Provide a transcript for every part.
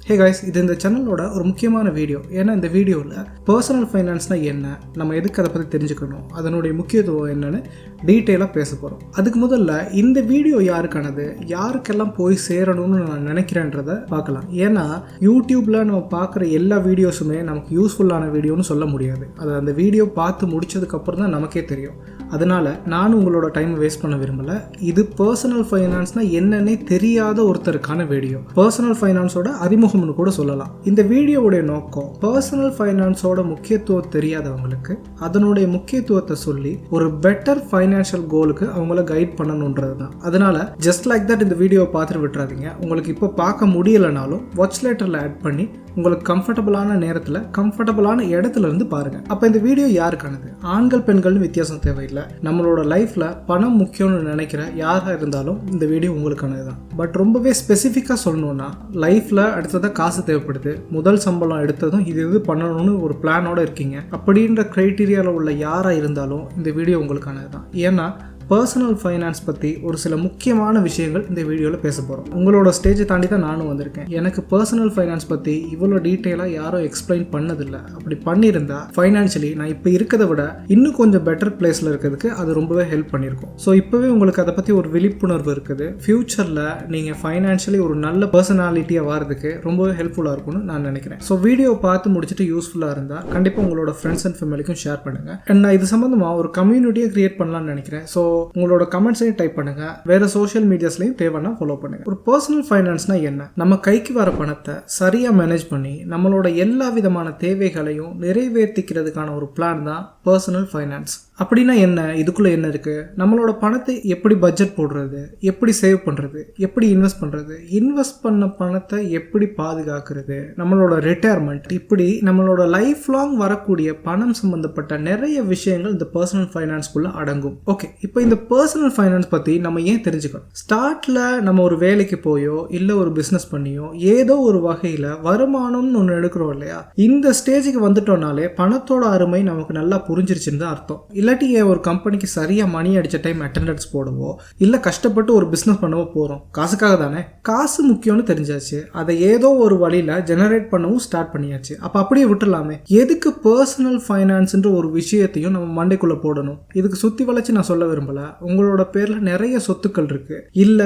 Hey guys, இது இந்த சேனலோட ஒரு முக்கியமான வீடியோ. ஏன்னா இந்த வீடியோவில் பர்சனல் ஃபைனான்ஸ்னால் என்ன, நம்ம எதுக்கு அதை பற்றி தெரிஞ்சுக்கணும், அதனுடைய முக்கியத்துவம் என்னன்னு டீட்டெயிலாக பேச போகிறோம். அதுக்கு முதல்ல இந்த வீடியோ யாருக்கானது, யாருக்கெல்லாம் போய் சேரணும்னு நான் நினைக்கிறேன்றதை பார்க்கலாம். ஏன்னா யூடியூப்பில் நம்ம பார்க்குற எல்லா வீடியோஸுமே நமக்கு யூஸ்ஃபுல்லான வீடியோன்னு சொல்ல முடியாது. அது அந்த வீடியோ பார்த்து முடிச்சதுக்கப்புறம் தான் நமக்கே தெரியும். அதனால் நானும் உங்களோட டைம் வேஸ்ட் பண்ண விரும்பலை. இது பர்சனல் ஃபைனான்ஸ்னால் என்னன்னே தெரியாத ஒருத்தருக்கான வீடியோ. பர்சனல் ஃபைனான்ஸோட அறிமுகம்னு கூட சொல்லலாம். இந்த வீடியோவுடைய நோக்கம் பர்சனல் ஃபைனான்ஸோட முக்கியத்துவம் தெரியாதவங்களுக்கு அதனுடைய முக்கியத்துவத்தை சொல்லி ஒரு பெட்டர் ஃபைனான்ஷியல் கோலுக்கு அவங்கள கைட் பண்ணணுன்றது தான். அதனால ஜஸ்ட் லைக் தட் இந்த வீடியோவை பார்த்துட்டு விட்டுறாதீங்க. உங்களுக்கு இப்போ பார்க்க முடியலைனாலும் வாட்ச் லேட்டரில் ஆட் பண்ணி உங்களுக்கு கம்ஃபர்டபுளான நேரத்தில் கம்ஃபர்டபுளான இடத்துல இருந்து பாருங்க. அப்போ இந்த வீடியோ யாருக்கானது? ஆண்கள் பெண்கள்னு வித்தியாசம் தேவையில்லை. நம்மளோட லைஃப்ல பணம் முக்கியம்னு நினைக்கிற யாராக இருந்தாலும் இந்த வீடியோ உங்களுக்கானது தான். பட் ரொம்பவே ஸ்பெசிஃபிக்காக சொல்லணும்னா, லைஃப்ல அடுத்ததாக காசு தேவைப்படுது, முதல் சம்பளம் எடுத்ததும் இது பண்ணணும்னு ஒரு பிளானோட இருக்கீங்க அப்படின்ற கிரைட்டீரியாவில் உள்ள யாராக இருந்தாலும் இந்த வீடியோ உங்களுக்கானது தான். ஏன்னா பர்சனல் ஃபைனான்ஸ் பற்றி ஒரு சில முக்கியமான விஷயங்கள் இந்த வீடியோவில் பேச போகிறோம். உங்களோட ஸ்டேஜை தாண்டி தான் நானும் வந்திருக்கேன். எனக்கு பர்சனல் ஃபைனான்ஸ் பற்றி இவ்வளோ டீட்டெயிலாக யாரும் எக்ஸ்பிளைன் பண்ணதில்லை. அப்படி பண்ணியிருந்தா ஃபைனான்ஷியலி நான் இப்போ இருக்கிறத விட இன்னும் கொஞ்சம் பெட்டர் பிளேஸில் இருக்கிறதுக்கு அது ரொம்பவே ஹெல்ப் பண்ணியிருக்கும். ஸோ இப்போவே உங்களுக்கு அதை பற்றி ஒரு விழிப்புணர்வு இருக்குது. ஃப்யூச்சரில் நீங்கள் ஃபைனான்ஷியலி ஒரு நல்ல பர்சனாலிட்டியாக வரதுக்கு ரொம்பவே ஹெல்ப்ஃபுல்லாக இருக்கும்னு நான் நினைக்கிறேன். ஸோ வீடியோவை பார்த்து முடிச்சுட்டு யூஸ்ஃபுல்லாக இருந்தால் கண்டிப்பாக உங்களோட ஃப்ரெண்ட்ஸ் அண்ட் ஃபேமிலிக்கும் ஷேர் பண்ணுங்கள். அண்ட் நான் இது சம்மந்தமாக ஒரு கம்யூனிட்டியை கிரியேட் பண்ணலாம்னு நினைக்கிறேன். ஸோ உங்களோட கமெண்ட்ஸையும் டைப் பண்ணுங்க, வேற சோஷியல் மீடியாஸ்லையும் தேவைன்னா ஃபாலோ பண்ணுங்க. ஒரு பர்சனல் ஃபைனான்ஸ்னா என்ன? நம்ம கைக்கு வர பணத்தை சரியா மேனேஜ் பண்ணி நம்மளோட எல்லா விதமான தேவைகளையும் நிறைவேற்றிக்கிறதுக்கான ஒரு பிளான் தான் பர்சனல் ஃபைனான்ஸ். அப்படின்னா என்ன? இதுக்குள்ள என்ன இருக்கு? நம்மளோட பணத்தை எப்படி பட்ஜெட் போடுறது, எப்படி சேவ் பண்றது, எப்படி இன்வெஸ்ட் பண்றது, இன்வெஸ்ட் பண்ண பணத்தை எப்படி பாதுகாக்கிறது, நம்மளோட ரிட்டையர்மெண்ட், இப்படி நம்மளோட லைஃப் லாங் வரக்கூடிய பணம் சம்பந்தப்பட்ட நிறைய விஷயங்கள் இந்த பர்சனல் ஃபைனான்ஸ்குள்ள அடங்கும். ஓகே, இப்போ இந்த பர்சனல் ஃபைனான்ஸ் பத்தி நம்ம ஏன் தெரிஞ்சுக்கணும்? ஸ்டார்ட்ல நம்ம ஒரு வேலைக்கு போயோ இல்ல ஒரு பிசினஸ் பண்ணியோ ஏதோ ஒரு வகையில வருமானம்னு ஒன்று எடுக்கிறோம் இல்லையா? இந்த ஸ்டேஜுக்கு வந்துட்டோம்னாலே பணத்தோட அருமை நமக்கு நல்லா புரிஞ்சிருச்சுன்னு தான் அர்த்தம். இல்லாட்டி ஒரு கம்பெனிக்கு சரியா மணி அடிச்ச டைம் அட்டெண்டன்ஸ் போடவோ இல்ல கஷ்டப்பட்டு ஒரு பிசினஸ் பண்ணவோ போறோம். காசுக்காக தானே. காசு முக்கியம்னு தெரிஞ்சாச்சு, அதை ஏதோ ஒரு வழியில ஜெனரேட் பண்ணவும் ஸ்டார்ட் பண்ணியாச்சு. அப்ப அப்படியே விட்டுலாமே. எதுக்கு பர்சனல் ஃபைனான்ஸ்ன்ற ஒரு விஷயத்தையும் நம்ம மண்டைக்குள்ள போடணும்? இதுக்கு சுத்தி வளைச்சு நான் சொல்ல விரும்பல. உங்களோட பேர்ல நிறைய சொத்துக்கள் இருக்கு, இல்ல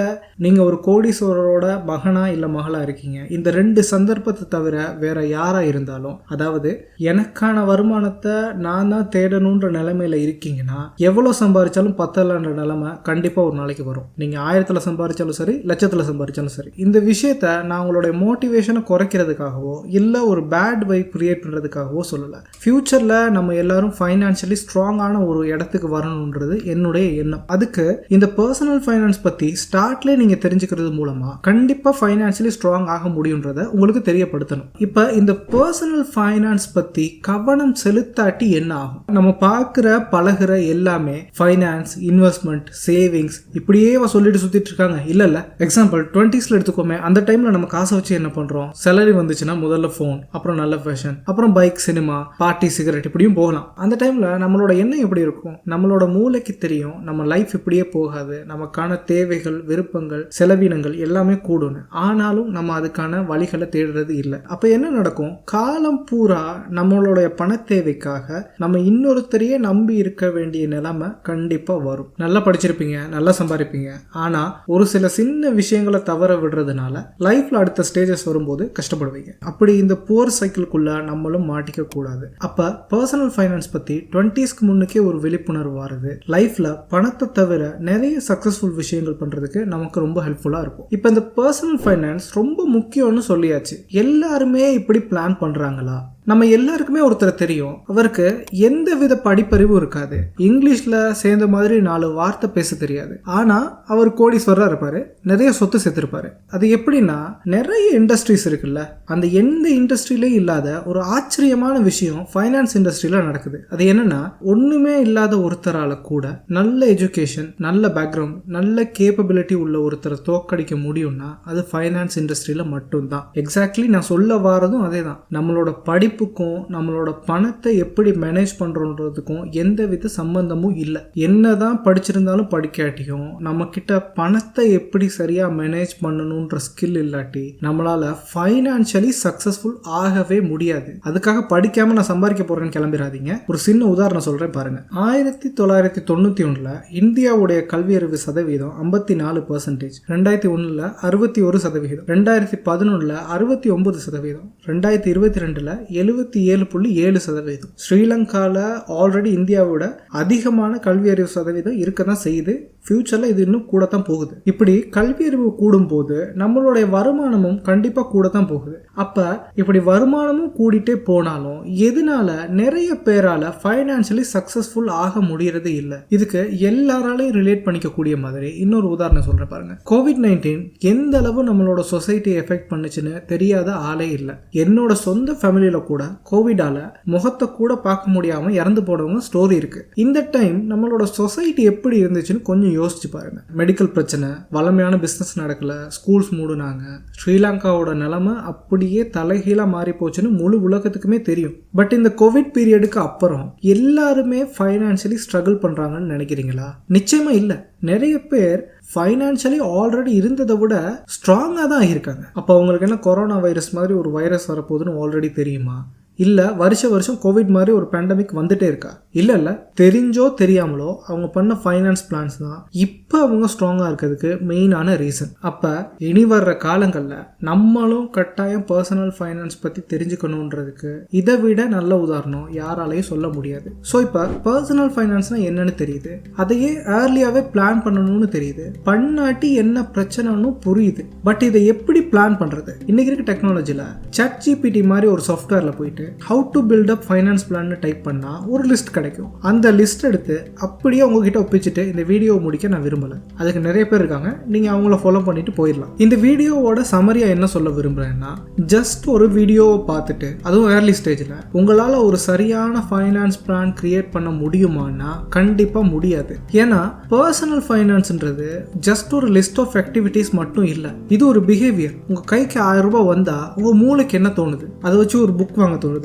நீங்க ஒரு கோடீஸ்வரரோட மகனா இல்ல மகளா இருக்கீங்க. இந்த ரெண்டு சந்தர்ப்பத்தை தவிர வேற யாரா இருந்தாலும், அதாவது எனக்கான வருமானத்தை நான் தான் தேடணும்ன்ற நிலைமையில இருக்கீங்கன்னா எவ்வளவு சம்பாதிச்சாலும் பத்தலன்ற நிலைமை கண்டிப்பா ஒரு நாளைக்கு வரும். நீங்க 1000ல சம்பாதிச்சாலும் சரி, லட்சத்துல சம்பாதிச்சாலும் சரி. இந்த விஷயத்த நான் உங்களுடைய மோட்டிவேஷனை குறைக்கிறதுக்காகவோ இல்ல ஒரு பேட் வைப் கிரியேட் பண்றதுக்காகவோ சொல்லல. ஃபியூச்சர்ல நம்ம எல்லாரும் ஃபைனான்சியலி ஸ்ட்ராங்கான ஒரு இடத்துக்கு வரணும்ன்றது என்னுடைய எண்ணம். அதுக்கு இந்த பர்சனல் ஃபைனான்ஸ் பத்தி ஸ்டார்ட்ல நீங்க தெரிஞ்சுக்கிறது மூலமா கண்டிப்பா ஃபைனான்சியலி ஸ்ட்ராங் ஆக முடியும்ன்றத உங்களுக்கு தெரியப்படுத்தணும். இப்ப இந்த பர்சனல் ஃபைனான்ஸ் பத்தி கவனம் செலுத்தாட்டி என்ன ஆகும்? நம்ம பார்க்கிற பழகுற எல்லாமே ஃபைனான்ஸ், இன்வெஸ்ட்மெண்ட், சேவிங்ஸ் இப்படியே சொல்லிட்டு சுத்திட்டு இருக்காங்க. இல்ல எக்ஸாம்பிள் 20ஸ்ல எடுத்துக்கோமே. அந்த டைம்ல நம்ம காசை வச்சு என்ன பண்றோம்? சேலரி வந்துச்சுன்னா முதல்ல போன், அப்புறம் நல்ல ஃபேஷன், அப்புறம் பைக், சினிமா, பார்ட்டி, சிகரெட், இப்படியும் போகலாம். அந்த டைம்ல நம்மளோட எண்ணம் எப்படி இருக்கும்? நம்மளோட மூளைக்கு தெரியும் நம்ம லைஃப் இப்படியே போகாது, நமக்கான தேவைகள், விருப்பங்கள், செலவினங்கள் எல்லாமே கூடும். ஆனாலும் நம்ம அதுக்கான வழிகளை தேடுறது இல்லை. அப்ப என்ன நடக்கும்? காலம் பூரா நம்மளுடைய பண தேவைக்காக நம்ம இன்னொருத்தரையே நம்பி இருக்க வேண்டிய நிலைமை கண்டிப்பா வரும். நல்லா படிச்சிருப்பீங்க, நல்லா சம்பாதிப்பீங்க, ஆனா ஒரு சில சின்ன விஷயங்களை தவற விடுறதுனால லைஃப்ல அடுத்த ஸ்டேஜஸ் வரும்போது கஷ்டப்படுவீங்க. அப்படி இந்த புவர் சைக்கிள்குள்ள நம்மளும் மாட்டிக்க கூடாது. அப்ப பர்சனல் ஃபைனான்ஸ் பத்தி 20ஸ்க்கு முன்னுக்கே ஒரு விழிப்புணர்வு வருது. லைஃப்ல பணத்தை தவிர நிறைய சக்சஸ்ஃபுல் விஷயங்கள் பண்றதுக்கு நமக்கு ரொம்ப ஹெல்ப்ஃபுல்லா இருக்கும். இப்ப இந்த பர்சனல் ஃபைனான்ஸ் ரொம்ப முக்கியம்னு சொல்லியாச்சு. எல்லாருமே இப்படி பிளான் பண்றாங்களா? நம்ம எல்லாருக்குமே ஒருத்தர் தெரியும், அவருக்கு எந்த வித படிப்பறிவும் இருக்காது, இங்கிலீஷ்ல சேர்ந்த மாதிரி 4 வார்த்தை பேச தெரியாது, ஆனா அவர் கோடீஸ்வரரா இருப்பாரு, நிறைய சொத்து சேர்த்திருப்பாரு. அது எப்படின்னா, நிறைய இண்டஸ்ட்ரீஸ் இருக்குல்ல, அந்த எந்த இண்டஸ்ட்ரியிலே இல்லாத ஒரு ஆச்சரியமான விஷயம் ஃபைனான்ஸ் இண்டஸ்ட்ரியில நடக்குது. அது என்னன்னா, ஒண்ணுமே இல்லாத ஒருத்தரால கூட நல்ல எஜுகேஷன், நல்ல பேக்ரவுண்ட், நல்ல கேப்பபிலிட்டி உள்ள ஒருத்தரை தோக்கடிக்க முடியும்னா அது ஃபைனான்ஸ் இண்டஸ்ட்ரியில மட்டும்தான். எக்ஸாக்ட்லி நான் சொல்ல வாரதும் அதே தான். நம்மளோட படிப்பு படிப்புக்கும் நம்மளோட பணத்தை எப்படி மேனேஜ் பண்ணுறோன்றதுக்கும் எந்த வித சம்பந்தமும் இல்லை. என்னதான் படிச்சிருந்தாலும் படிக்காட்டியும் நம்ம கிட்ட பணத்தை எப்படி சரியாக மேனேஜ் பண்ணணுன்ற ஸ்கில் இல்லாட்டி நம்மளால் ஃபைனான்ஷியலி சக்ஸஸ்ஃபுல் ஆகவே முடியாது. அதுக்காக படிக்காமல் நான் சம்பாதிக்க போகிறேன்னு கிளம்பிடாதீங்க. ஒரு சின்ன உதாரணம் சொல்கிறேன் பாருங்கள். 1991 இந்தியாவுடைய கல்வியறிவு சதவீதம் 54%, 2001 61%, 2011 69%, 2022 77.7%. ஸ்ரீலங்காவில் ஆல்ரெடி இந்தியாவோட அதிகமான கல்வியறிவு சதவீதம் இருக்க தான் செய்யுது. ஃபியூச்சரில் இது இன்னும் கூட தான் போகுது. இப்படி கல்வியறிவு கூடும்போது நம்மளுடைய வருமானமும் கண்டிப்பாக கூட தான் போகுது. அப்போ இப்படி வருமானமும் கூடிட்டே போனாலும் எதனால நிறைய பேரால் ஃபைனான்ஷியலி சக்ஸஸ்ஃபுல் ஆக முடியறது இல்லை? இதுக்கு எல்லாராலையும் ரிலேட் பண்ணிக்கக்கூடிய மாதிரி இன்னொரு உதாரணம் சொல்கிறேன் பாருங்க. COVID-19 எந்த அளவு நம்மளோட சொசைட்டியை எஃபெக்ட் பண்ணுச்சுன்னு தெரியாத ஆளே இல்லை. என்னோட சொந்த ஃபேமிலியில் கூட கோவிடால முகத்தை கூட பார்க்க முடியாமல் இறந்து போனவங்க ஸ்டோரி இருக்கு. இந்த டைம் நம்மளோட சொசைட்டி எப்படி இருந்துச்சுன்னு கொஞ்சம் யோசிச்சு பாருங்க. மெடிக்கல் பிரச்சனை, வளமையான பிசினஸ் நடக்கல, ஸ்கூல்ஸ் மூடுனாங்க, ஸ்ரீலங்காவோட நிலைமை அப்படியே தலைகீழா மாறி போச்சுன்னு முழு உலகத்துக்குமே தெரியும். பட் இந்த கோவிட் பீரியடுக்கு அப்புறம் எல்லாருமே ஃபைனான்சியலி ஸ்ட்ரகிள் பண்றாங்கன்னு நினைக்கிறீங்களா? நிச்சயமா இல்லை. நிறைய பேர் ஃபைனான்ஷியலி ஆல்ரெடி இருந்ததை விட ஸ்ட்ராங்காக தான் இருக்காங்க. அப்போ அவங்களுக்கு என்ன கொரோனா வைரஸ் மாதிரி ஒரு வைரஸ் வரப்போகுதுன்னு ஆல்ரெடி தெரியுமா? இல்லை வருஷம் கோவிட் மாதிரி ஒரு பேண்டமிக் வந்துட்டே இருக்கா? இல்லை தெரிஞ்சோ தெரியாமலோ அவங்க பண்ண ஃபைனான்ஸ் பிளான்ஸ் தான் இப்போ அவங்க ஸ்ட்ராங்காக இருக்கிறதுக்கு மெயினான ரீசன். அப்போ இனி வர்ற காலங்களில் நம்மளும் கட்டாயம் பர்சனல் ஃபைனான்ஸ் பற்றி தெரிஞ்சுக்கணுன்றதுக்கு இதை விட நல்ல உதாரணம் யாராலையும் சொல்ல முடியாது. ஸோ இப்போ பர்சனல் ஃபைனான்ஸ்னால் என்னன்னு தெரியுது, அதையே ஏர்லியாகவே பிளான் பண்ணணும்னு தெரியுது, பண்ணாட்டி என்ன பிரச்சனைன்னு புரியுது. பட் இதை எப்படி பிளான் பண்ணுறது? இன்னைக்கு இருக்க டெக்னாலஜியில் ChatGPT மாதிரி ஒரு சாஃப்ட்வேரில் போயிட்டு how to build up finance plan type பண்ணா ஒரு லிஸ்ட் கிடைக்கும். அந்த லிஸ்ட் எடுத்து அப்படியே உங்ககிட்ட ஒப்பிச்சுட்டு இந்த வீடியோ முடிக்க நான் விரும்பல. அதுக்கு நிறைய பேர் இருக்காங்க, நீங்க அவங்கள ஃபாலோ பண்ணிட்டு போயிடலாம். இந்த வீடியோவோட சமரியா என்ன சொல்ல விரும்புறேன்னா, ஜஸ்ட் ஒரு வீடியோவை பார்த்துட்டு அதுவும் ஏர்லி ஸ்டேஜில் உங்களால் ஒரு சரியான ஃபைனான்ஸ் பிளான் கிரியேட் பண்ண முடியுமான்னா கண்டிப்பா முடியாது. ஏன்னா பர்சனல் ஃபைனான்ஸ்ன்றது ஜஸ்ட் ஒரு லிஸ்ட் ஆஃப் ஆக்டிவிட்டிஸ் மட்டும் இல்லை. இது ஒரு பிஹேவியர். உங்க கைக்கு 1000 ரூபாய் வந்தா உங்க மூளைக்கு என்ன தோணுது? அதை வச்சு ஒரு புக் வாங்க தோணுதா,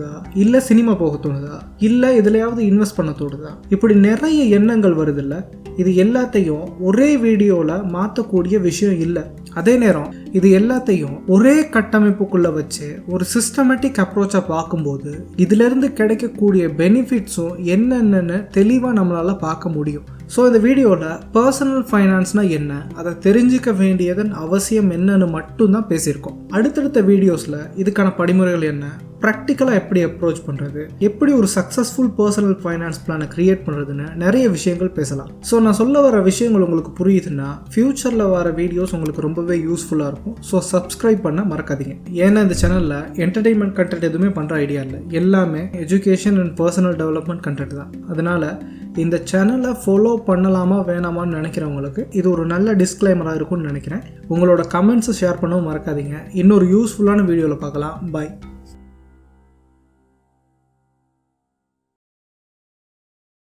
இல்ல சினிமா போக தோணுதா, இல்ல இதுலயாவது இன்வெஸ்ட் பண்ண தோணுதா? இப்படி நிறைய எண்ணங்கள் வருது இல்ல. இது எல்லாத்தையும் ஒரே வீடியோல மாற்றக்கூடிய விஷயம் இல்லை. அதே நேரம் இது எல்லாத்தையும் ஒரே கட்டமைப்புக்குள்ள வச்சு ஒரு சிஸ்டமேட்டிக் அப்ரோச்சா பார்க்கும்போது இதுல இருந்து கிடைக்கக்கூடிய பெனிஃபிட்ஸும் என்னென்னு தெளிவா நம்மளால பார்க்க முடியும். ஸோ இந்த வீடியோவில் பர்சனல் ஃபைனான்ஸ்னால் என்ன, அதை தெரிஞ்சிக்க வேண்டியதன் அவசியம் என்னன்னு மட்டும்தான் பேசியிருக்கோம். அடுத்தடுத்த வீடியோஸில் இதுக்கான படிமுறைகள் என்ன, ப்ராக்டிக்கலாக எப்படி அப்ரோச் பண்ணுறது, எப்படி ஒரு சக்ஸஸ்ஃபுல் பர்சனல் ஃபைனான்ஸ் பிளானை கிரியேட் பண்ணுறதுன்னு நிறைய விஷயங்கள் பேசலாம். ஸோ நான் சொல்ல வர விஷயங்கள் உங்களுக்கு புரியுதுன்னா ஃப்யூச்சரில் வர வீடியோஸ் உங்களுக்கு ரொம்பவே யூஸ்ஃபுல்லாக இருக்கும். ஸோ சப்ஸ்கிரைப் பண்ண மறக்காதீங்க. ஏன்னா இந்த சேனலில் என்டர்டெயின்மெண்ட் கண்டென்ட் எதுவுமே பண்ணுற ஐடியா இல்லை, எல்லாமே education and personal development content தான். அதனால் இந்த சேனலை ஃபாலோ பண்ணலாமா வேணாமான்னு நினைக்கிறவங்களுக்கு இது ஒரு நல்ல டிஸ்க்ளைமராக இருக்கும்னு நினைக்கிறேன். உங்களோட கமெண்ட்ஸை ஷேர் பண்ணவும் மறக்காதீங்க. இன்னொரு யூஸ்ஃபுல்லான வீடியோவில் பார்க்கலாம். பாய்.